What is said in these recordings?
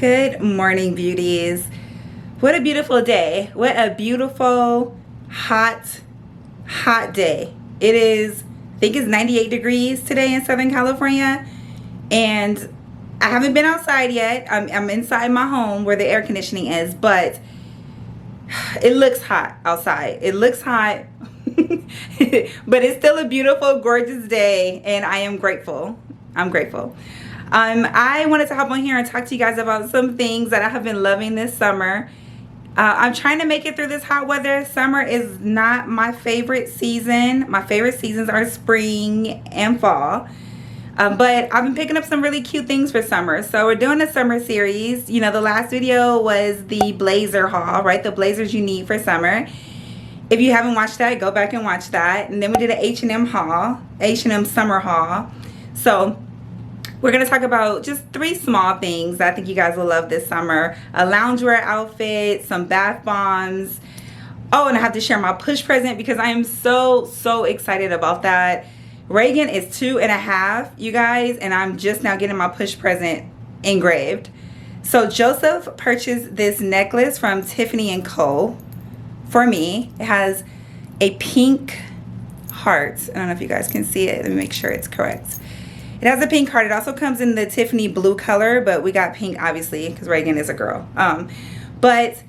Good morning, beauties. What a beautiful day. What a beautiful, hot day. It is, I think it's 98 degrees today in Southern California. And I haven't been outside yet. I'm inside my home where the air conditioning is, but it looks hot outside. It looks hot, but it's still a beautiful, gorgeous day, and I am grateful. I'm grateful. I wanted to hop on here and talk to you guys about some things that I have been loving this summer. I'm trying to make it through this hot weather. Summer is not my favorite season. My favorite seasons are spring and fall. But I've been picking up some really cute things for summer. So we're doing a summer series. You know, the last video was the blazer haul, right? The blazers you need for summer. If you haven't watched that, go back and watch that. And then we did an H&M haul, H&M summer haul. So we're going to talk about just 3 small things that I think you guys will love this summer. A loungewear outfit, some bath bombs. Oh, and I have to share my push present because I am so excited about that. Raeghan is 2.5, you guys, and I'm just now getting my push present engraved. So Joseph purchased this necklace from Tiffany Co for me. It has a pink heart. I don't know if you guys can see it. Let me make sure it's correct. It has a pink heart. It also comes in the Tiffany blue color, but we got pink obviously because Raeghan is a girl. But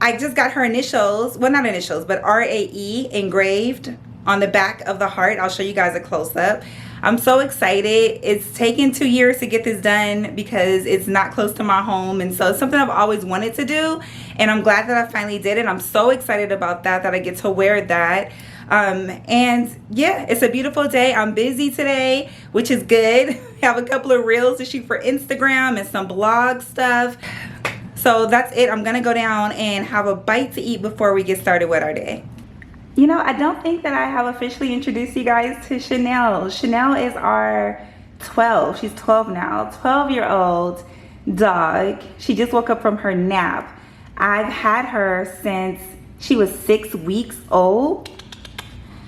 I just got her initials, well, not initials, but RAE engraved on the back of the heart. I'll show you guys a close-up. I'm so excited. It's taken 2 years to get this done because it's not close to my home, and so it's something I've always wanted to do, and I'm glad that I finally did it. I'm so excited about that I get to wear that. And yeah, it's a beautiful day. I'm busy today, which is good. I have a couple of reels to shoot for Instagram and some blog stuff. So that's it. I'm gonna go down and have a bite to eat before we get started with our day. You know, I don't think that I have officially introduced you guys to Chanel. Chanel is our 12. She's 12 now. 12-year-old dog. She just woke up from her nap. I've had her since she was 6 weeks old.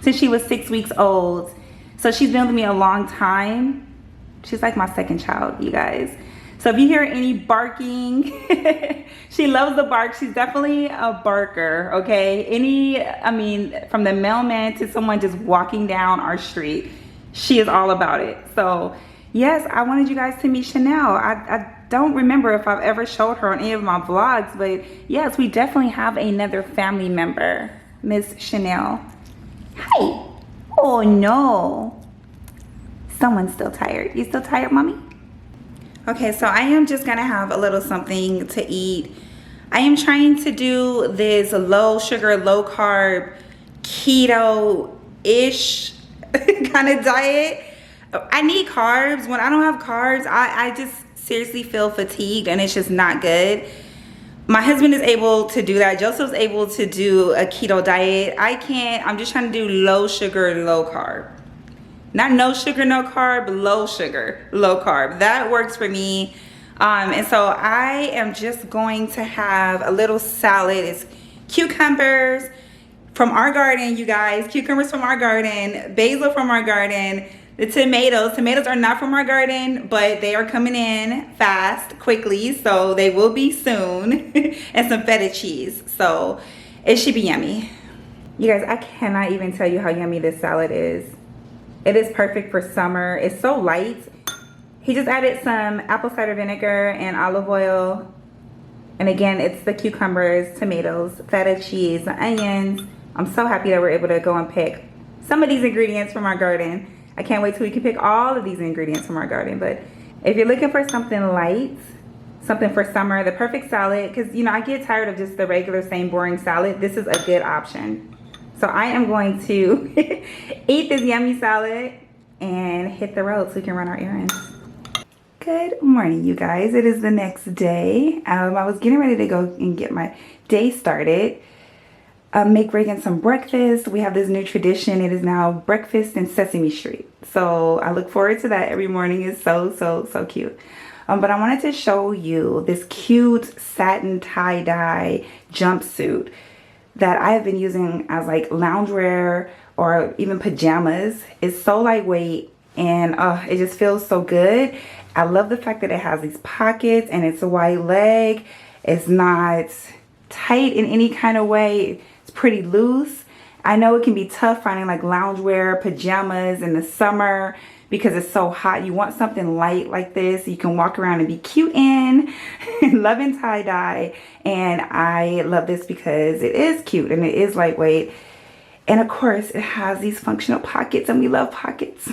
Since she was 6 weeks old. So she's been with me a long time. She's like my second child, you guys. So if you hear any barking, she loves the bark. She's definitely a barker, okay? I mean, from the mailman to someone just walking down our street, she is all about it. So yes, I wanted you guys to meet Chanel. I don't remember if I've ever showed her on any of my vlogs, but yes, we definitely have another family member, Miss Chanel. Hi. Oh no. Someone's still tired. You still tired, mommy? Okay, so I am just gonna have a little something to eat. I am trying to do this low sugar, low carb, keto-ish kind of diet. I need carbs. When I don't have carbs, I just seriously feel fatigued and it's just not good. My husband is able to do that. Joseph's able to do a keto diet. I can't. I'm just trying to do low sugar, low carb. Not no sugar, no carb, low sugar, low carb. That works for me. And so I am just going to have a little salad. It's cucumbers from our garden, you guys. Cucumbers from our garden, basil from our garden, the tomatoes. Tomatoes are not from our garden, but they are coming in fast, quickly, so they will be soon. And some feta cheese, so it should be yummy. You guys, I cannot even tell you how yummy this salad is. It is perfect for summer. It's so light. He just added some apple cider vinegar and olive oil. And again, it's the cucumbers, tomatoes, feta cheese, the onions. I'm so happy that we're able to go and pick some of these ingredients from our garden. I can't wait till we can pick all of these ingredients from our garden. But if you're looking for something light, something for summer, the perfect salad, because you know I get tired of just the regular same boring salad. This is a good option. So I am going to eat this yummy salad and hit the road so we can run our errands. Good morning, you guys. It is the next day. I was getting ready to go and get my day started. Make Raeghan some breakfast. We have this new tradition. It is now breakfast in Sesame Street. So I look forward to that every morning. It's so cute. But I wanted to show you this cute satin tie-dye jumpsuit that I have been using as like loungewear or even pajamas. It's so lightweight and it just feels so good. I love the fact that it has these pockets and it's a wide leg. It's not tight in any kind of way. It's pretty loose. I know it can be tough finding like loungewear, pajamas in the summer because it's so hot. You want something light like this you can walk around and be cute in. Loving tie-dye. And I love this because it is cute and it is lightweight. And of course, it has these functional pockets, and we love pockets.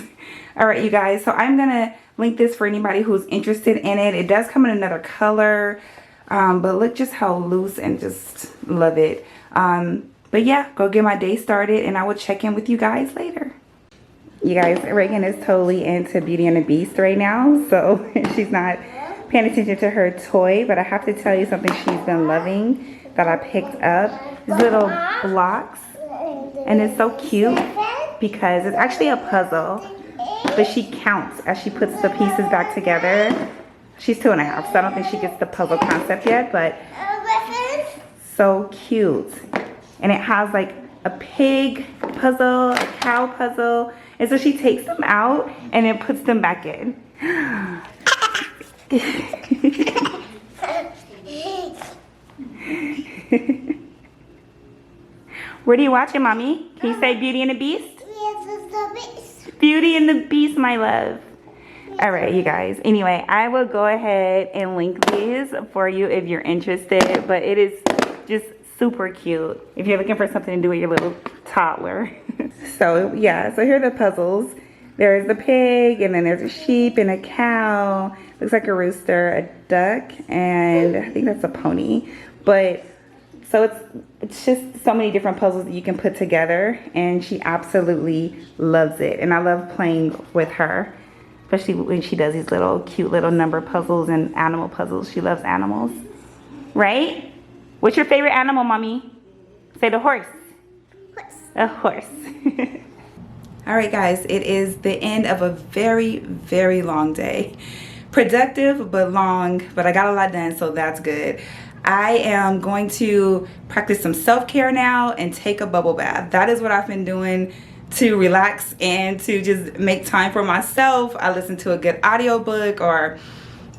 All right, you guys. So I'm going to link this for anybody who's interested in it. It does come in another color. But look just how loose, and just love it. But yeah, go get my day started, and I will check in with you guys later. You guys, Raeghan is totally into Beauty and the Beast right now. So she's not paying attention to her toy. But I have to tell you something she's been loving that I picked up. These little blocks. And it's so cute because it's actually a puzzle, but she counts as she puts the pieces back together. She's 2.5, so I don't think she gets the puzzle concept yet, but so cute. And it has like a pig puzzle, a cow puzzle, and so she takes them out and then puts them back in. What are you watching, Mommy? Can you say Beauty and the Beast? Yes, it's the Beast. Beauty and the Beast, my love. All right, you guys. Anyway, I will go ahead and link these for you if you're interested. But it is just super cute if you're looking for something to do with your little toddler. So, yeah. So here are the puzzles. There's the pig, and then there's a sheep and a cow. Looks like a rooster, a duck, and I think that's a pony. But so it's just so many different puzzles that you can put together, and she absolutely loves it. And I love playing with her, especially when she does these little cute little number puzzles and animal puzzles. She loves animals, right? What's your favorite animal, Mommy? Say the horse. Horse. A horse. All right, guys, it is the end of a very, very long day. Productive, but long, but I got a lot done, so that's good. I am going to practice some self-care now and take a bubble bath. That is what I've been doing to relax and to just make time for myself. I listen to a good audiobook or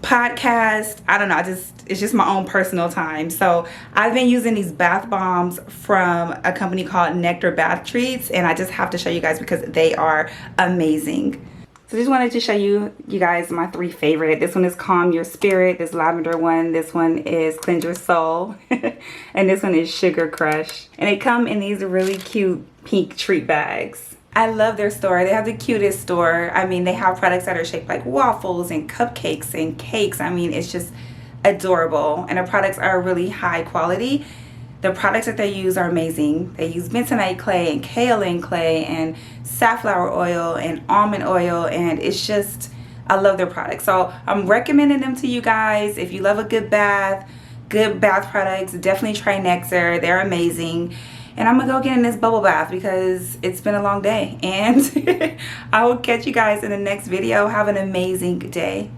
podcast. I don't know, it's just my own personal time. So I've been using these bath bombs from a company called Nectar Bath Treats, and I just have to show you guys because they are amazing. So just wanted to show you guys my 3 favorite. This one is Calm Your Spirit, this lavender one. This one is Cleanse Your Soul. And this one is Sugar Crush. And they come in these really cute pink treat bags. I love their store. They have the cutest store. I mean, they have products that are shaped like waffles and cupcakes and cakes. I mean, it's just adorable. And the products are really high quality. The products that they use are amazing. They use bentonite clay and kaolin clay and safflower oil and almond oil, and it's just, I love their products. So I'm recommending them to you guys. If you love a good bath products, definitely try Nectar. They're amazing. And I'm gonna go get in this bubble bath because it's been a long day. And I will catch you guys in the next video. Have an amazing day.